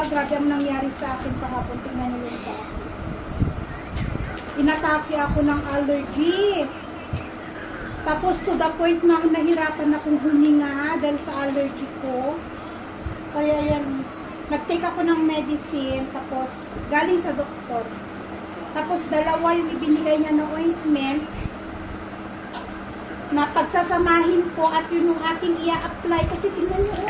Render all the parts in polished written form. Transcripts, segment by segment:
grabe ang nangyari sa akin kahapon. Tingnan niyo yung pa. Inatake ako ng allergy. Tapos to the point na nahirapan akong huminga dahil sa allergy ko. Kaya yan, nag-take ako ng medicine, tapos galing sa doktor. Tapos dalawa yung ibinigay niya na ointment na pagsasamahin ko at yun yung aking i-apply. Kasi tingnan niyo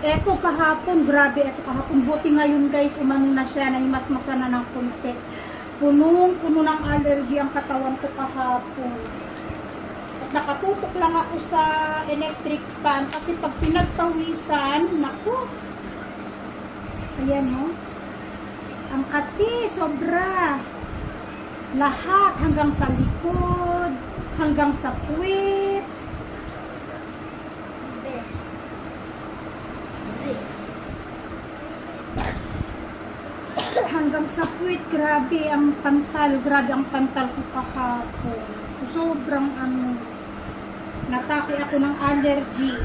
eto kahapon, grabe, eto kahapon. Buti ngayon guys, umano na siya, nahimasmasa na ng kunti. Punong-puno ng allergy ang katawan ko kahapon. At nakatutok lang ako sa electric fan kasi pag pinagtawisan, naku. Ayan no. Ang kati, sobra. Lahat, hanggang sa likod, hanggang sa puwit. Hanggang sa puwit, grabe ang pantal ko kahapon. So, sobrang natake ako ng allergy.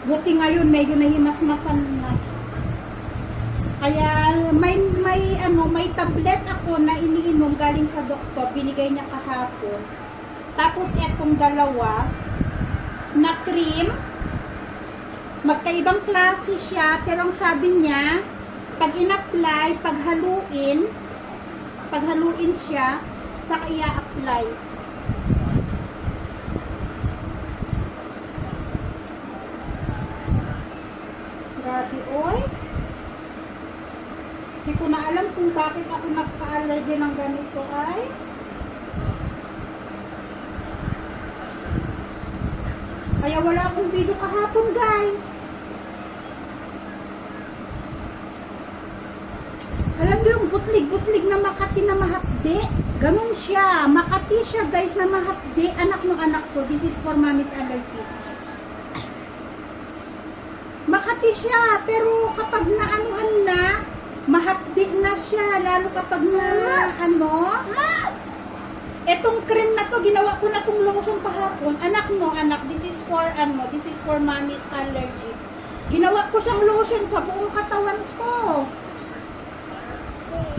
Buti ngayon, medyo nahimasmasan na. Kaya may tablet ako na iniinom galing sa doktor, binigay niya kahapon. Tapos etong dalawa na cream, magkaibang klase siya, pero ang sabi niya, pag in-apply, paghaluin siya, saka i-apply. Grabe, oy. Hindi ko na alam kung bakit ako nagka-allergy ng ganito ay. Kaya wala akong video kahapon, guys. Alam niyo yung butlig na Makati na mahapde? Ganun siya. Makati siya, guys, na mahapde. Anak ng anak ko. This is for mommy's allergy. Makati siya. Pero kapag naanuhan na, mahapde na siya. Lalo kapag na, etong cream na to, ginawa ko na tong lotion kahapon. Anak, this is for mommy's allergy. Ginawa ko siyang lotion sa buong katawan ko.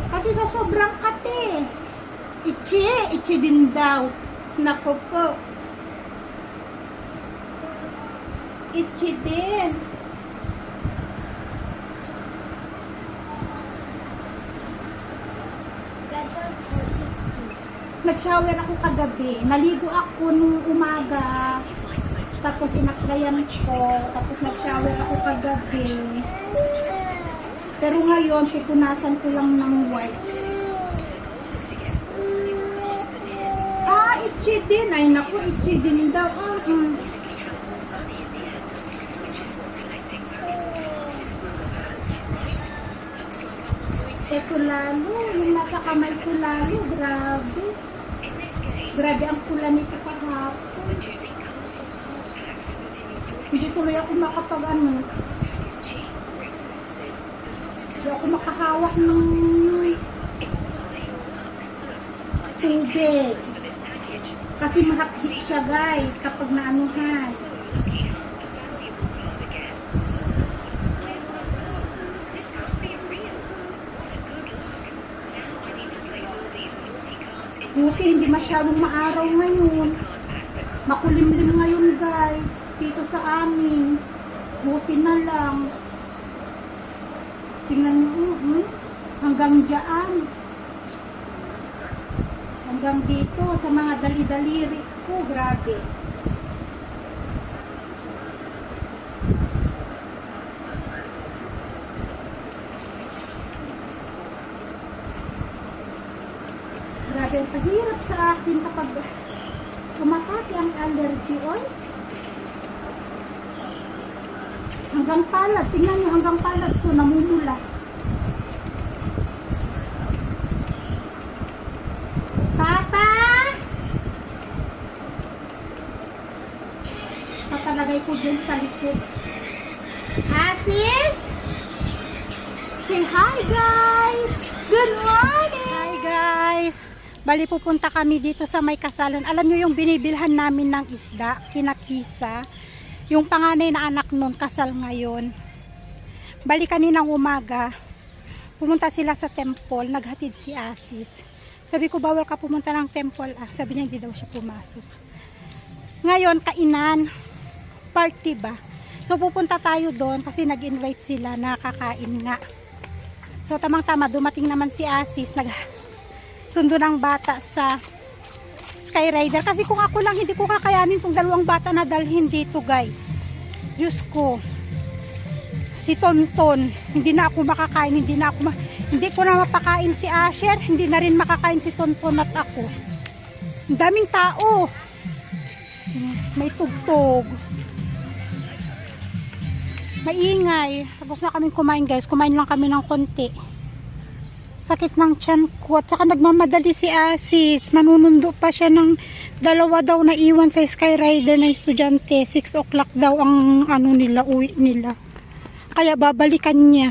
Kasi sa sobrang kate. Itchy din daw. Nako po. Itchy din. Nag-shower ako kagabi. Naligo ako nung umaga. Tapos inaklayan ko. Tapos nag-shower ako kagabi. Pero ngayon, pupunasan ko lang ng wipes. Itchy din. Ay, naku, itchy din daw. Ito lalo. Yung nasa kamay ko lalo. Grabe. Grabe ang pula nito kahapon. Hindi tuloy ako makapag-ano. Hindi ako makahawak ng tubig. Kasi mahapdi siya, guys, kapag naanuhan. Buti hindi masyadong maaraw ngayon. Makulimlim ngayon, guys, dito sa amin. Buti na lang. Tingnan nyo, hanggang dyan. Hanggang dito, sa mga dali-daliri ko, grabe. Grabe, ang pahirap sa akin kapag umatake ang allergy, oy. Hanggang palad, tingnan nyo, hanggang palad ko, namumula. Papa! Papalagay ko dyan sa likod. Asis! Say hi, guys! Good morning! Hi, guys! Bali, pupunta kami dito sa may kasalan. Alam nyo yung binibilhan namin ng isda, kinakisa. Yung panganay na anak nun, kasal ngayon. Bali kaninang umaga, pumunta sila sa temple, naghatid si Asis. Sabi ko, bawal ka pumunta ng temple. Sabi niya, hindi daw siya pumasok. Ngayon, kainan, party ba? So, pupunta tayo doon kasi nag-invite sila na kakain nga. So, tamang-tama, dumating naman si Asis, nagsundo ng bata sa Skyrider. Kasi kung ako lang, hindi ko kakayanin itong dalawang bata na dalhin dito, guys. Diyos ko. Si Tonton, hindi na ako makakain, hindi ko na mapakain si Asher, hindi na rin makakain si Tonton at ako. Ang daming tao. May tugtog. Maingay. Tapos na kaming kumain, guys. Kumain lang kami ng konti. Sakit ng tiyan ko. At saka nagmamadali si Asis. Manunundo pa siya ng dalawa daw na iwan sa Skyrider na estudyante. 6 o'clock daw ang uwi nila. Kaya babalikan niya.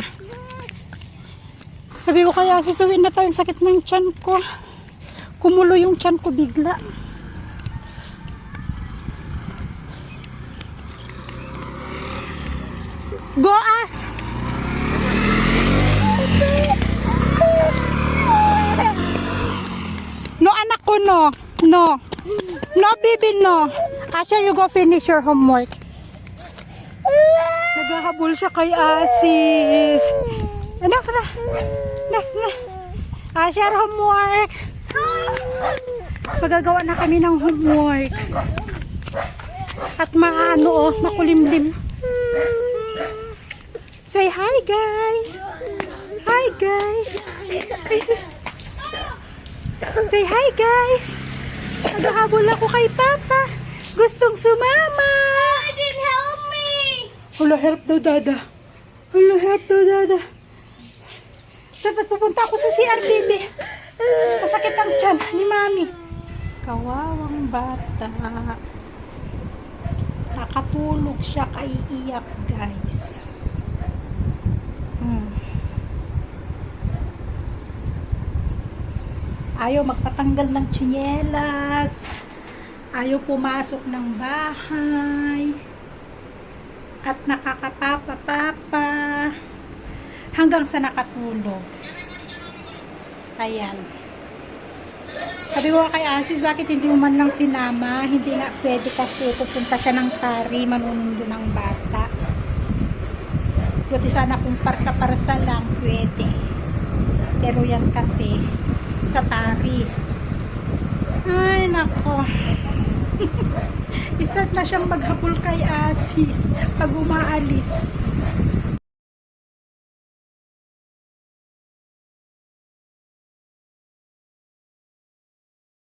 Sabi ko kaya sisuwin na tayo, sakit ng tiyan ko. Kumulo yung tiyan ko bigla. Go ah! No anak ko, no. No. No baby, no. Asher, you go finish your homework. Naghahabol siya kay Asis. Anak na. Asher, homework. Magagawa na kami ng homework. At makulimlim. Say hi, guys. Hi, guys. Say hi, guys. Naghahabol ako kay Papa. Gustong sumama. I didn't help me. Hala, help daw, Dada. Hala, help daw, Dada. Dada, pupunta ako sa CR, baby. Masakit ang tiyan ni Mami. Kawawang bata. Nakatulog siya, kaiiyak, guys. Ayaw magpatanggal ng tsinelas. Ayaw pumasok ng bahay. At nakakapapa-papa. Hanggang sa nakatulog. Ayan. Sabi ko kay Asis, bakit hindi mo man lang sinama? Hindi nga pwede kasi pupunta siya ng Tari, manunundo ng bata. Buti sana kung parsa-parsa lang pwede. Pero yan kasi sa Tari. Ay, nako. Start na siyang maghabol kay Asis pag umaalis.